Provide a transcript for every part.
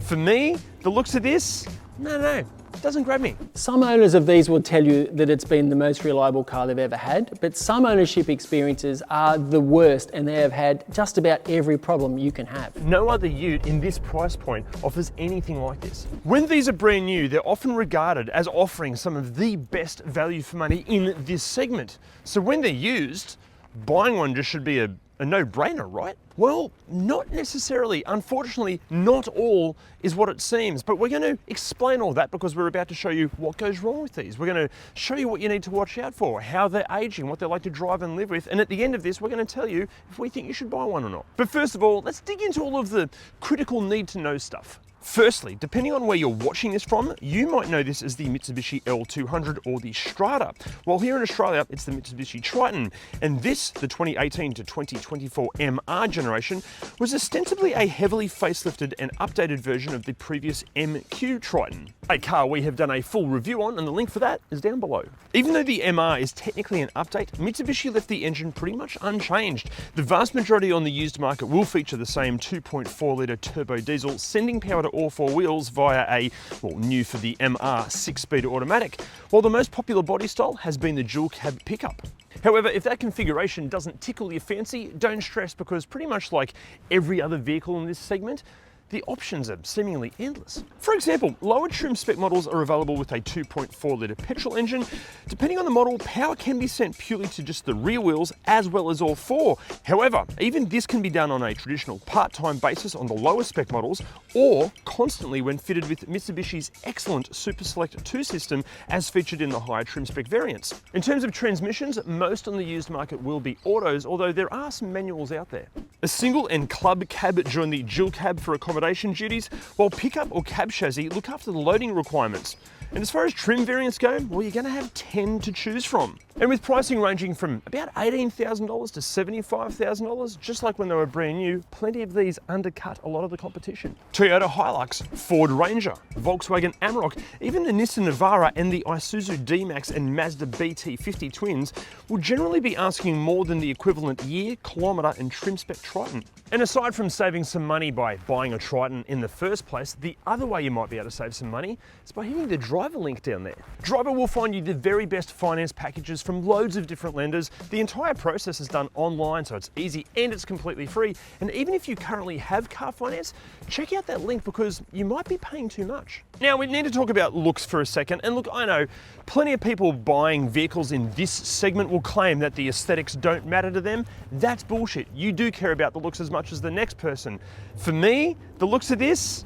For me, the looks of this, no, it doesn't grab me. Some owners of these will tell you that it's been the most reliable car they've ever had, but some ownership experiences are the worst and they have had just about every problem you can have. No other ute in this price point offers anything like this. When these are brand new, they're often regarded as offering some of the best value for money in this segment. So when they're used, buying one just should be a no-brainer, right? Well, not necessarily. Unfortunately, not all is what it seems, but we're going to explain all that because we're about to show you what goes wrong with these. We're going to show you what you need to watch out for, how they're aging, what they're like to drive and live with, and at the end of this, we're going to tell you if we think you should buy one or not. But first of all, let's dig into all of the critical need-to-know stuff. Firstly, depending on where you're watching this from, you might know this as the Mitsubishi L200 or the Strata, while here in Australia, it's the Mitsubishi Triton. And this, the 2018 to 2024 MR generation, was ostensibly a heavily facelifted and updated version of the previous MQ Triton, a car we have done a full review on, and the link for that is down below. Even though the MR is technically an update, Mitsubishi left the engine pretty much unchanged. The vast majority on the used market will feature the same 2.4 litre turbo diesel, sending power to all four wheels via a, well, new for the MR, 6-speed automatic, while the most popular body style has been the dual cab pickup. However, if that configuration doesn't tickle your fancy, don't stress, because pretty much like every other vehicle in this segment, the options are seemingly endless. For example, lower trim spec models are available with a 2.4 litre petrol engine. Depending on the model, power can be sent purely to just the rear wheels as well as all four. However, even this can be done on a traditional part-time basis on the lower spec models, or constantly when fitted with Mitsubishi's excellent Super Select 2 system as featured in the higher trim spec variants. In terms of transmissions, most on the used market will be autos, although there are some manuals out there. A single and club cab join the dual cab for accommodation duties, while pickup or cab chassis look after the loading requirements. And as far as trim variants go, well, you're going to have 10 to choose from. And with pricing ranging from about $18,000 to $75,000, just like when they were brand new, plenty of these undercut a lot of the competition. Toyota HiLux, Ford Ranger, Volkswagen Amarok, even the Nissan Navara and the Isuzu D-Max and Mazda BT50 twins will generally be asking more than the equivalent year, kilometre and trim spec Triton. And aside from saving some money by buying a Triton in the first place, the other way you might be able to save some money is by hitting the driver link down there. Driver will find you the very best finance packages from loads of different lenders. The entire process is done online, so it's easy and it's completely free. And even if you currently have car finance, check out that link because you might be paying too much. Now we need to talk about looks for a second. And look, I know plenty of people buying vehicles in this segment will claim that the aesthetics don't matter to them. That's bullshit. You do care about the looks as much as the next person. For me, the looks of this,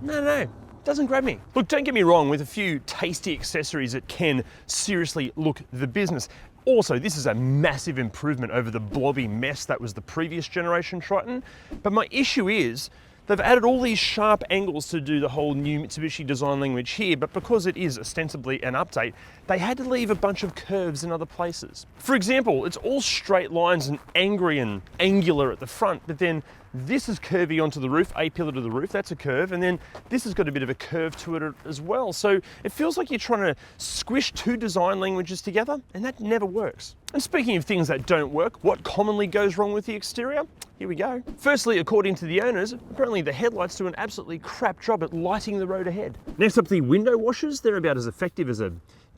no. Doesn't grab me. Look, don't get me wrong, with a few tasty accessories it can seriously look the business. Also, this is a massive improvement over the blobby mess that was the previous generation Triton. But my issue is, they've added all these sharp angles to do the whole new Mitsubishi design language here, but because it is ostensibly an update, they had to leave a bunch of curves in other places. For example, it's all straight lines and angry and angular at the front, but then this is curvy onto the roof, a pillar to the roof, that's a curve, and then this has got a bit of a curve to it as well. So it feels like you're trying to squish two design languages together, and that never works. And speaking of things that don't work, what commonly goes wrong with the exterior? Here we go. Firstly, according to the owners, apparently the headlights do an absolutely crap job at lighting the road ahead. Next up, the window washers. They're about as effective as a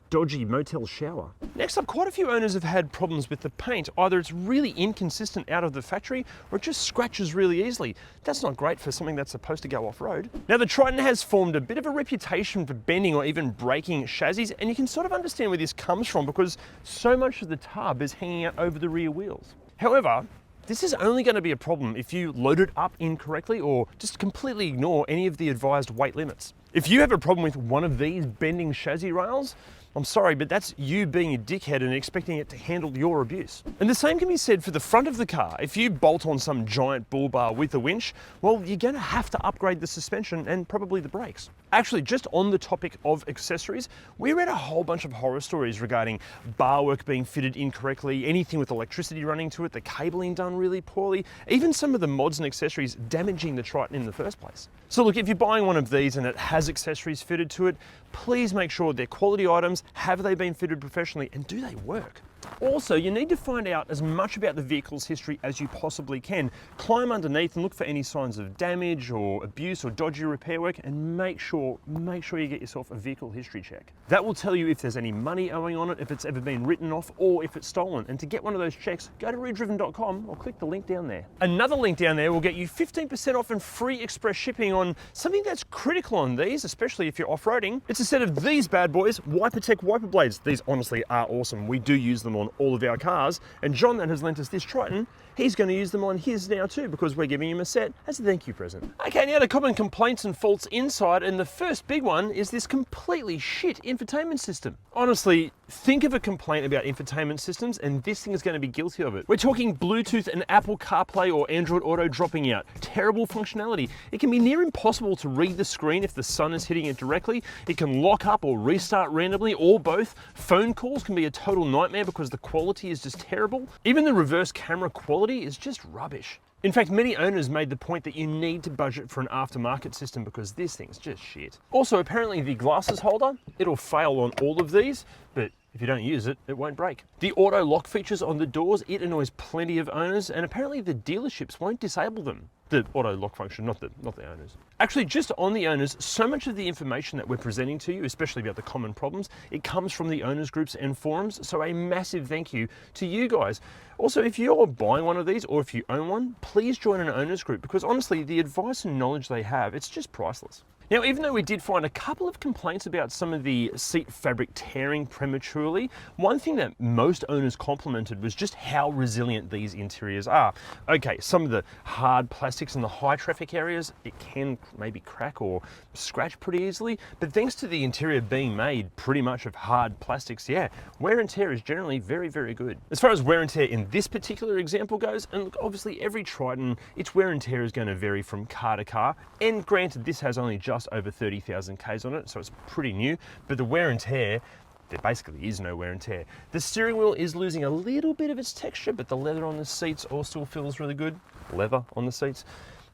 dodgy motel shower. Next up, quite a few owners have had problems with the paint. Either it's really inconsistent out of the factory or it just scratches really easily. That's not great for something that's supposed to go off-road. Now, the Triton has formed a bit of a reputation for bending or even breaking chassis, and you can sort of understand where this comes from because so much of the tub is hanging out over the rear wheels. However, this is only going to be a problem if you load it up incorrectly or just completely ignore any of the advised weight limits. If you have a problem with one of these bending chassis rails, I'm sorry, but that's you being a dickhead and expecting it to handle your abuse. And the same can be said for the front of the car. If you bolt on some giant bull bar with a winch, well, you're going to have to upgrade the suspension and probably the brakes. Actually, just on the topic of accessories, we read a whole bunch of horror stories regarding bar work being fitted incorrectly, anything with electricity running to it, the cabling done really poorly, even some of the mods and accessories damaging the Triton in the first place. So look, if you're buying one of these and it has accessories fitted to it, please make sure they're quality items. Have they been fitted professionally, and do they work? Also, you need to find out as much about the vehicle's history as you possibly can. Climb underneath and look for any signs of damage or abuse or dodgy repair work, and make sure you get yourself a vehicle history check. That will tell you if there's any money owing on it, if it's ever been written off, or if it's stolen. And to get one of those checks, go to ReDriven.com or click the link down there. Another link down there will get you 15% off and free express shipping on something that's critical on these, especially if you're off-roading. It's a set of these bad boys, WiperTech wiper blades. These honestly are awesome. We do use them on all of our cars, and John, that has lent us this Triton, he's going to use them on his now too, because we're giving him a set as a thank you present. Okay, now the common complaints and faults inside, and the first big one is this completely shit infotainment system. Honestly, think of a complaint about infotainment systems and this thing is going to be guilty of it. We're talking Bluetooth and Apple CarPlay or Android Auto dropping out, terrible functionality. It can be near impossible to read the screen if the sun is hitting it directly. It can lock up or restart randomly, or both. Phone calls can be a total nightmare because the quality is just terrible. Even the reverse camera quality is just rubbish. In fact, many owners made the point that you need to budget for an aftermarket system because this thing's just shit. Also, apparently the glasses holder, it'll fail on all of these, but if you don't use it, it won't break. The auto lock features on the doors, it annoys plenty of owners, and apparently the dealerships won't disable them. The auto lock function, not the owners. Actually, just on the owners, so much of the information that we're presenting to you, especially about the common problems, it comes from the owners groups and forums, so a massive thank you to you guys. Also, if you're buying one of these or if you own one, please join an owners group, because honestly, the advice and knowledge they have, it's just priceless. Now, even though we did find a couple of complaints about some of the seat fabric tearing prematurely, one thing that most owners complimented was just how resilient these interiors are. Okay, some of the hard plastics in the high traffic areas, it can maybe crack or scratch pretty easily, but thanks to the interior being made pretty much of hard plastics, yeah, wear and tear is generally very, very good. As far as wear and tear in this particular example goes, and look, obviously every Triton, its wear and tear is going to vary from car to car, and granted, this has only just over 30,000 Ks on it, so it's pretty new, but the wear and tear, there basically is no wear and tear. The steering wheel is losing a little bit of its texture, but the leather on the seats all still feels really good. Leather on the seats.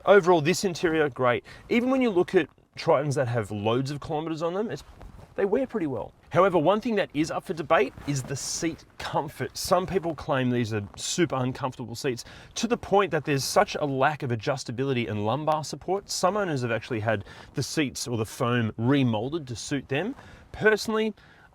Overall, this interior, great. Even when you look at Tritons that have loads of kilometers on them, they wear pretty well. However, one thing that is up for debate is the seat comfort. Some people claim these are super uncomfortable seats to the point that there's such a lack of adjustability and lumbar support. Some owners have actually had the seats or the foam remolded to suit them. Personally,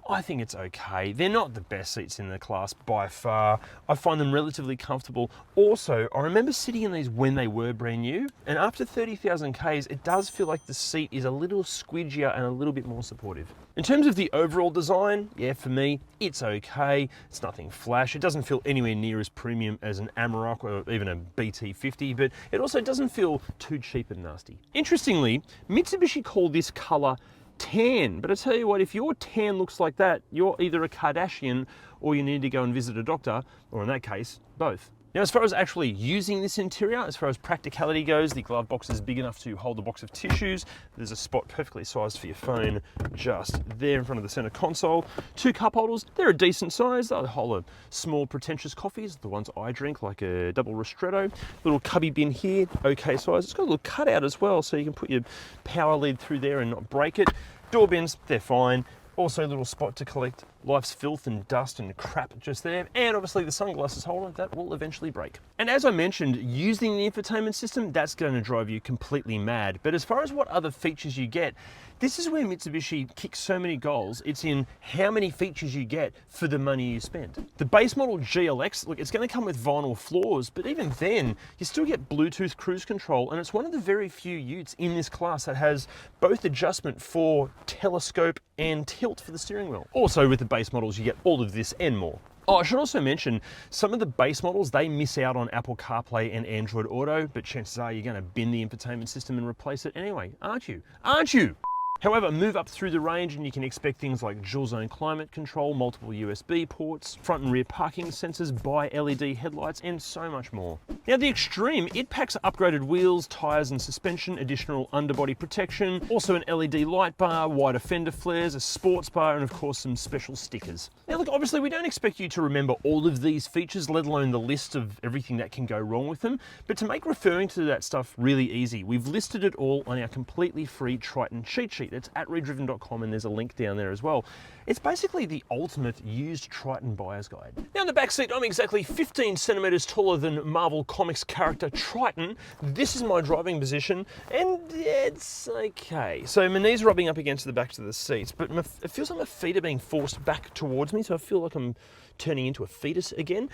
I think it's okay. They're not the best seats in the class by far. I find them relatively comfortable. Also, I remember sitting in these when they were brand new, and after 30,000 Ks, it does feel like the seat is a little squidgier and a little bit more supportive. In terms of the overall design, yeah, for me, it's okay. It's nothing flash. It doesn't feel anywhere near as premium as an Amarok or even a BT50, but it also doesn't feel too cheap and nasty. Interestingly, Mitsubishi called this color tan, but I tell you what, if your tan looks like that, you're either a Kardashian or you need to go and visit a doctor, or in that case, both. Now, as far as actually using this interior, as far as practicality goes, the glove box is big enough to hold a box of tissues. There's a spot perfectly sized for your phone just there in front of the center console. 2 cup holders, they're a decent size. They'll hold small pretentious coffees, the ones I drink, like a double ristretto. Little cubby bin here, okay size. It's got a little cutout as well, so you can put your power lead through there and not break it. Door bins, they're fine. Also a little spot to collect life's filth and dust and crap just there. And obviously the sunglasses holder, that will eventually break. And as I mentioned, using the infotainment system, that's going to drive you completely mad. But as far as what other features you get, this is where Mitsubishi kicks so many goals. It's in how many features you get for the money you spend. The base model GLX, look, it's going to come with vinyl floors, but even then, you still get Bluetooth cruise control, and it's one of the very few utes in this class that has both adjustment for telescope and tilt for the steering wheel. Also, with the base models, you get all of this and more. Oh, I should also mention, some of the base models, they miss out on Apple CarPlay and Android Auto, but chances are you're going to bin the infotainment system and replace it anyway, aren't you? Aren't you? However, move up through the range and you can expect things like dual zone climate control, multiple USB ports, front and rear parking sensors, bi-LED headlights, and so much more. Now the Extreme, it packs upgraded wheels, tyres and suspension, additional underbody protection, also an LED light bar, wider fender flares, a sports bar, and of course some special stickers. Now look, obviously we don't expect you to remember all of these features, let alone the list of everything that can go wrong with them, but to make referring to that stuff really easy, we've listed it all on our completely free Triton cheat sheet. seat. It's at ReDriven.com and there's a link down there as well. It's basically the ultimate used Triton buyer's guide. Now in the back seat, I'm exactly 15 centimeters taller than Marvel Comics character Triton. This is my driving position and it's okay. So my knees are rubbing up against the backs of the seats, but it feels like my feet are being forced back towards me, so I feel like I'm turning into a fetus again.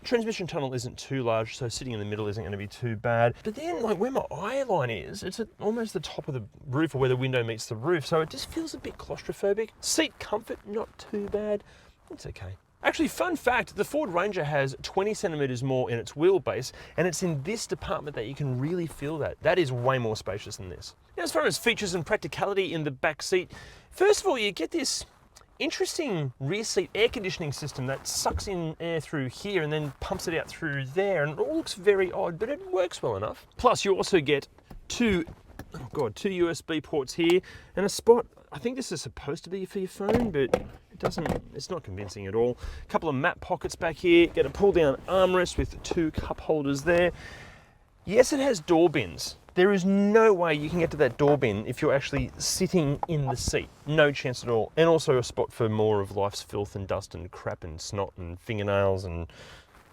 Transmission tunnel isn't too large, so sitting in the middle isn't going to be too bad. But then, like where my eye line is, it's at almost the top of the roof or where the window meets the roof, so it just feels a bit claustrophobic. Seat comfort, not too bad. It's okay. Actually, fun fact, the Ford Ranger has 20 centimeters more in its wheelbase, and it's in this department that you can really feel that. That is way more spacious than this. Now, as far as features and practicality in the back seat, first of all, you get this interesting rear seat air conditioning system that sucks in air through here and then pumps it out through there, and it all looks very odd, but it works well enough. Plus you also get two USB ports here and a spot, I think this is supposed to be for your phone, but it's not convincing at all. A couple of map pockets back here, get a pull down armrest with two cup holders there. Yes, it has door bins. There is no way you can get to that door bin if you're actually sitting in the seat. No chance at all. And also a spot for more of life's filth and dust and crap and snot and fingernails and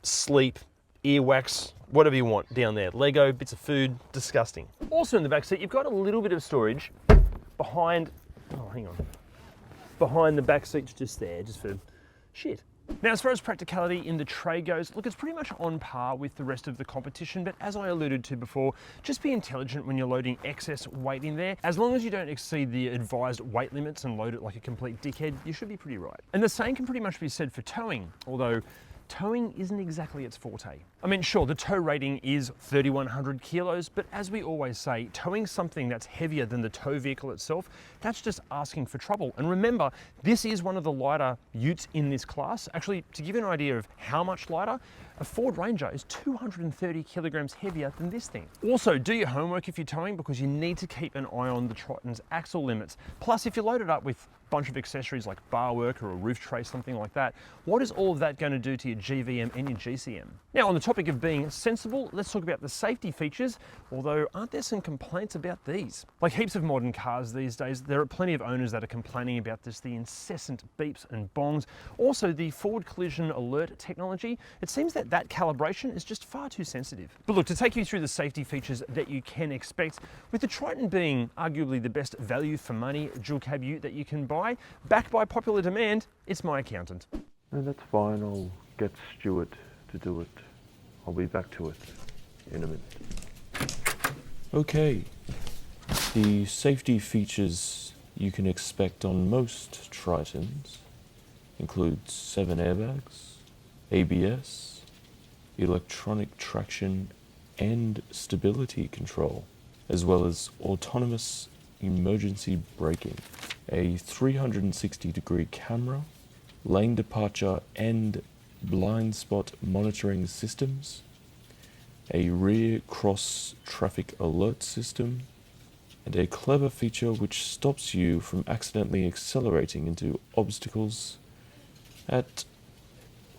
sleep, earwax, whatever you want down there. Lego, bits of food, disgusting. Also in the back seat, you've got a little bit of storage behind the back seats just there, just for shit. Now, as far as practicality in the tray goes, look, it's pretty much on par with the rest of the competition, but as I alluded to before, just be intelligent when you're loading excess weight in there. As long as you don't exceed the advised weight limits and load it like a complete dickhead, you should be pretty right. And the same can pretty much be said for towing, although towing isn't exactly its forte. I mean, sure, the tow rating is 3,100 kilos, but as we always say, towing something that's heavier than the tow vehicle itself, that's just asking for trouble. And remember, this is one of the lighter utes in this class. Actually, to give you an idea of how much lighter, a Ford Ranger is 230 kilograms heavier than this thing. Also, do your homework if you're towing, because you need to keep an eye on the Triton's axle limits. Plus, if you load it up with a bunch of accessories like bar work or a roof tray, something like that, what is all of that going to do to your GVM and your GCM? Now, on the topic of being sensible, let's talk about the safety features, although aren't there some complaints about these? Like heaps of modern cars these days, there are plenty of owners that are complaining about this, the incessant beeps and bongs. Also, the forward collision alert technology, it seems that calibration is just far too sensitive. But look, to take you through the safety features that you can expect, with the Triton being arguably the best value for money dual cab ute that you can buy, backed by popular demand, it's my accountant. No, that's fine, I'll get Stuart to do it. I'll be back to it in a minute. Okay, the safety features you can expect on most Tritons include 7 airbags, ABS, electronic traction and stability control, as well as autonomous emergency braking, a 360-degree camera, lane departure and blind spot monitoring systems, a rear cross traffic alert system, and a clever feature which stops you from accidentally accelerating into obstacles at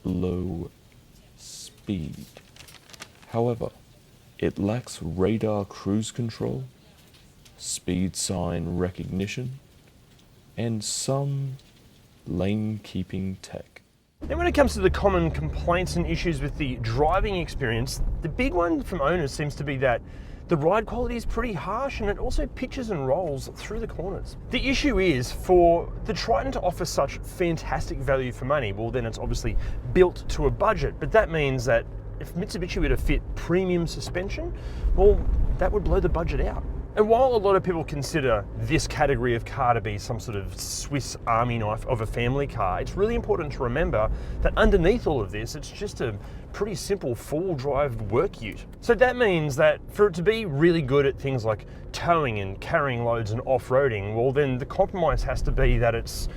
low speed. However, it lacks radar cruise control, speed sign recognition, and some lane keeping tech. Now, when it comes to the common complaints and issues with the driving experience, the big one from owners seems to be that the ride quality is pretty harsh and it also pitches and rolls through the corners. The issue is, for the Triton to offer such fantastic value for money, well then it's obviously built to a budget, but that means that if Mitsubishi were to fit premium suspension, well, that would blow the budget out. And while a lot of people consider this category of car to be some sort of Swiss army knife of a family car, it's really important to remember that underneath all of this, it's just a pretty simple four-wheel drive work ute. So that means that for it to be really good at things like towing and carrying loads and off-roading, well then the compromise has to be that it's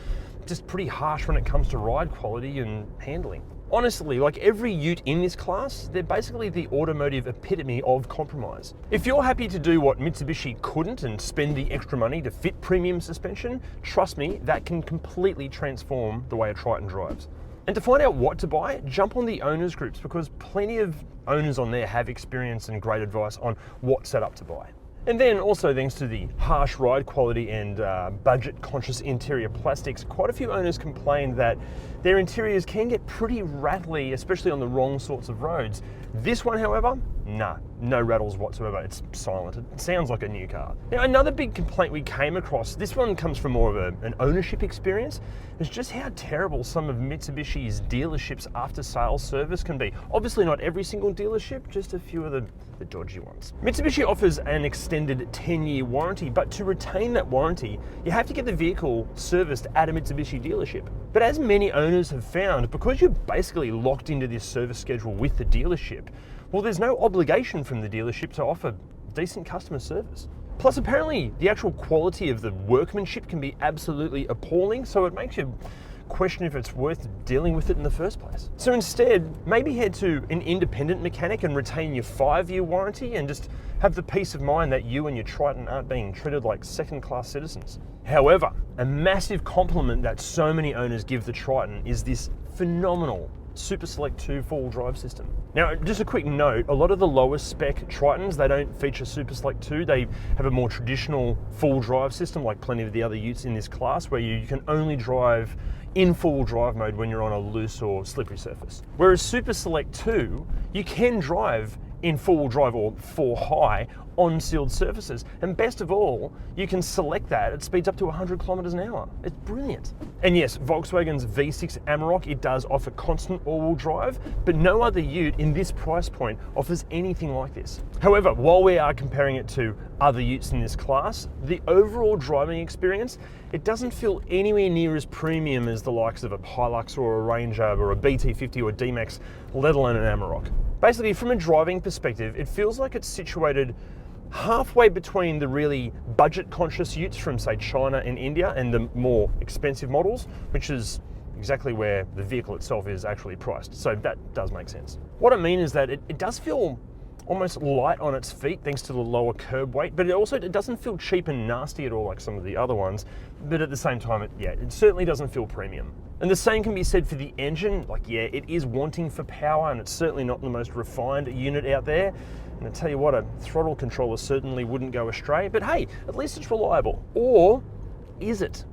just pretty harsh when it comes to ride quality and handling. Honestly, like every ute in this class, they're basically the automotive epitome of compromise. If you're happy to do what Mitsubishi couldn't and spend the extra money to fit premium suspension, trust me, that can completely transform the way a Triton drives. And to find out what to buy, jump on the owners groups, because plenty of owners on there have experience and great advice on what setup to buy. And then also thanks to the harsh ride quality and budget-conscious interior plastics, quite a few owners complain that their interiors can get pretty rattly, especially on the wrong sorts of roads. This one, however, nah, no rattles whatsoever. It's silent. It sounds like a new car. Now, another big complaint we came across, this one comes from more of an ownership experience, is just how terrible some of Mitsubishi's dealerships after-sales service can be. Obviously not every single dealership, just a few of the dodgy ones. Mitsubishi offers an extended 10-year warranty, but to retain that warranty, you have to get the vehicle serviced at a Mitsubishi dealership. But as many owners have found, because you're basically locked into this service schedule with the dealership, well, there's no obligation from the dealership to offer decent customer service. Plus, apparently, the actual quality of the workmanship can be absolutely appalling, so it makes you question if it's worth dealing with it in the first place. So instead, maybe head to an independent mechanic and retain your 5-year warranty and just have the peace of mind that you and your Triton aren't being treated like second-class citizens. However, a massive compliment that so many owners give the Triton is this phenomenal Super Select 2 four-wheel drive system. Now, just a quick note, a lot of the lower spec Tritons, they don't feature Super Select 2, they have a more traditional full drive system like plenty of the other utes in this class where you can only drive in full drive mode when you're on a loose or slippery surface. Whereas Super Select 2, you can drive in four-wheel drive or 4-high on sealed surfaces. And best of all, you can select that at speeds up to 100 kilometers an hour. It's brilliant. And yes, Volkswagen's V6 Amarok, it does offer constant all-wheel drive, but no other ute in this price point offers anything like this. However, while we are comparing it to other utes in this class, the overall driving experience, it doesn't feel anywhere near as premium as the likes of a HiLux or a Ranger or a BT50 or a D-Max, let alone an Amarok. Basically, from a driving perspective, it feels like it's situated halfway between the really budget-conscious utes from, say, China and India and the more expensive models, which is exactly where the vehicle itself is actually priced. So that does make sense. What I mean is that it does feel almost light on its feet thanks to the lower curb weight, but it doesn't feel cheap and nasty at all like some of the other ones. But at the same time, it certainly doesn't feel premium. And the same can be said for the engine. Like, yeah, it is wanting for power and it's certainly not the most refined unit out there. And I tell you what, a throttle controller certainly wouldn't go astray, but hey, at least it's reliable. Or is it?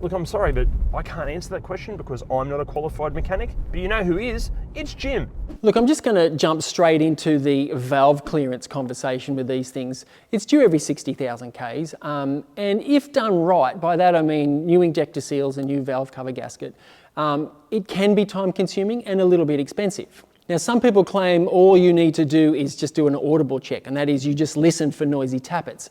Look, I'm sorry, but I can't answer that question because I'm not a qualified mechanic, but you know who is? It's Jim. Look, I'm just going to jump straight into the valve clearance conversation with these things. It's due every 60,000 Ks, and if done right, by that I mean new injector seals and new valve cover gasket, it can be time consuming and a little bit expensive. Now, some people claim all you need to do is just do an audible check, and that is you just listen for noisy tappets.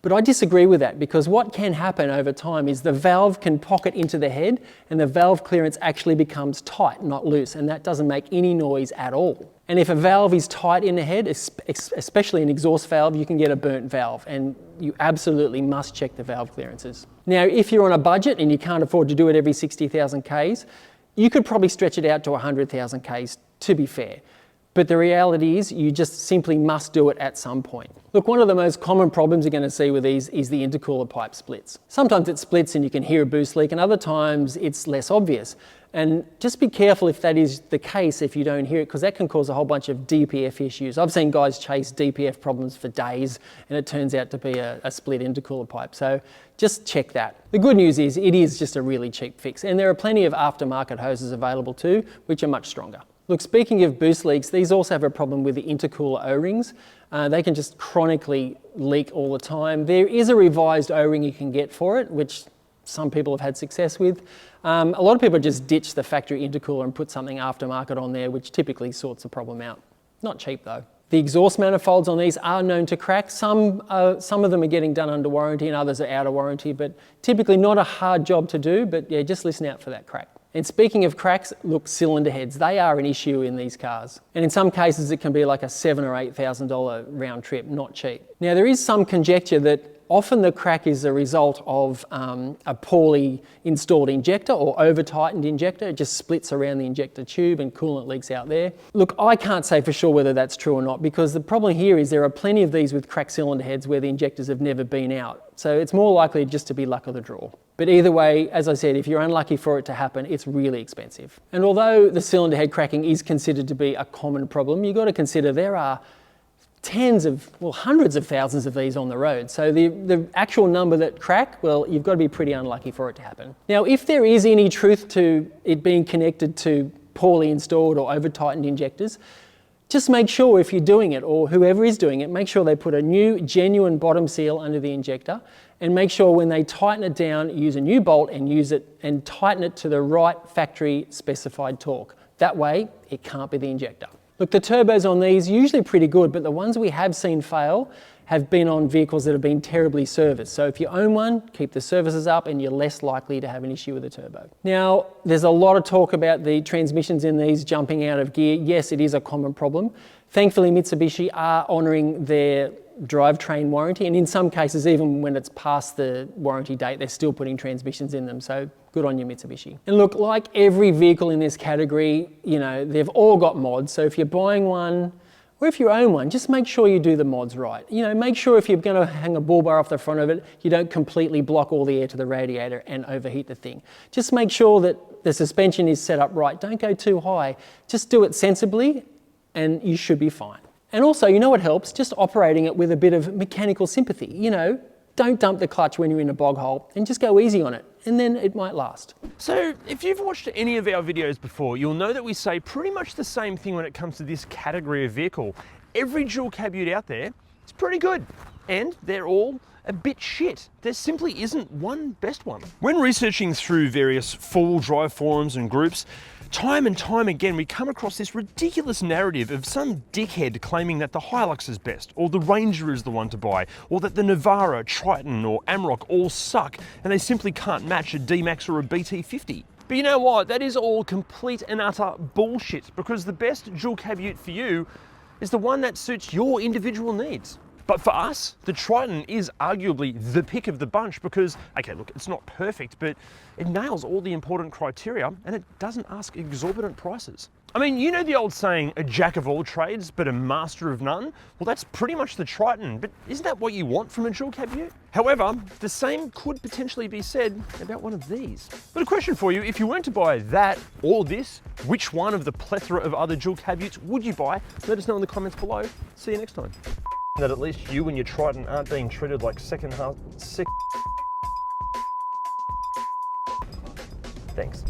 But I disagree with that because what can happen over time is the valve can pocket into the head and the valve clearance actually becomes tight, not loose, and that doesn't make any noise at all. And if a valve is tight in the head, especially an exhaust valve, you can get a burnt valve, and you absolutely must check the valve clearances. Now, if you're on a budget and you can't afford to do it every 60,000 Ks, you could probably stretch it out to 100,000 Ks, to be fair. But the reality is you just simply must do it at some point. Look, one of the most common problems you're going to see with these is the intercooler pipe splits. Sometimes it splits and you can hear a boost leak, and other times it's less obvious. And just be careful if that is the case if you don't hear it, because that can cause a whole bunch of DPF issues. I've seen guys chase DPF problems for days and it turns out to be a split intercooler pipe. So just check that. The good news is it is just a really cheap fix, and there are plenty of aftermarket hoses available too, which are much stronger. Look, speaking of boost leaks, these also have a problem with the intercooler O-rings. They can just chronically leak all the time. There is a revised O-ring you can get for it, which some people have had success with. A lot of people just ditch the factory intercooler and put something aftermarket on there, which typically sorts the problem out. Not cheap though. The exhaust manifolds on these are known to crack. Some of them are getting done under warranty and others are out of warranty, but typically not a hard job to do, but yeah, just listen out for that crack. And speaking of cracks, look, cylinder heads, they are an issue in these cars. And in some cases, it can be like a $7,000 or $8,000 round trip, not cheap. Now, there is some conjecture that often the crack is a result of a poorly installed injector or over-tightened injector. It just splits around the injector tube and coolant leaks out there. Look, I can't say for sure whether that's true or not, because the problem here is there are plenty of these with cracked cylinder heads where the injectors have never been out. So it's more likely just to be luck of the draw. But either way, as I said, if you're unlucky for it to happen, it's really expensive. And although the cylinder head cracking is considered to be a common problem, you've got to consider there are tens of, well, hundreds of thousands of these on the road. So the actual number that crack, well, you've got to be pretty unlucky for it to happen. Now, if there is any truth to it being connected to poorly installed or over-tightened injectors, just make sure if you're doing it, or whoever is doing it, make sure they put a new genuine bottom seal under the injector, and make sure when they tighten it down, use a new bolt and use it and tighten it to the right factory specified torque. That way, it can't be the injector. Look, the turbos on these are usually pretty good, but the ones we have seen fail have been on vehicles that have been terribly serviced. So if you own one, keep the services up and you're less likely to have an issue with the turbo. Now, there's a lot of talk about the transmissions in these jumping out of gear. Yes, it is a common problem. Thankfully, Mitsubishi are honouring their drivetrain warranty, and in some cases, even when it's past the warranty date, they're still putting transmissions in them. So good on you, Mitsubishi. And look, like every vehicle in this category, you know, they've all got mods. So if you're buying one, or if you own one, just make sure you do the mods right. You know, make sure if you're going to hang a bull bar off the front of it, you don't completely block all the air to the radiator and overheat the thing. Just make sure that the suspension is set up right. Don't go too high. Just do it sensibly and you should be fine. And also, you know what helps? Just operating it with a bit of mechanical sympathy. You know, don't dump the clutch when you're in a bog hole and just go easy on it, and then it might last. So if you've watched any of our videos before, you'll know that we say pretty much the same thing when it comes to this category of vehicle. Every dual cab ute out there is pretty good, and they're all a bit shit. There simply isn't one best one. When researching through various four-wheel drive forums and groups, time and time again, we come across this ridiculous narrative of some dickhead claiming that the HiLux is best, or the Ranger is the one to buy, or that the Navara, Triton, or Amarok all suck, and they simply can't match a D-Max or a BT50. But you know what? That is all complete and utter bullshit, because the best dual cab ute for you is the one that suits your individual needs. But for us, the Triton is arguably the pick of the bunch because, okay, look, it's not perfect, but it nails all the important criteria and it doesn't ask exorbitant prices. I mean, you know the old saying, a jack of all trades, but a master of none? Well, that's pretty much the Triton, but isn't that what you want from a dual cab ute? However, the same could potentially be said about one of these. But a question for you, if you weren't to buy that or this, which one of the plethora of other dual cab utes would you buy? Let us know in the comments below. See you next time. That at least you and your Triton aren't being treated like Thanks.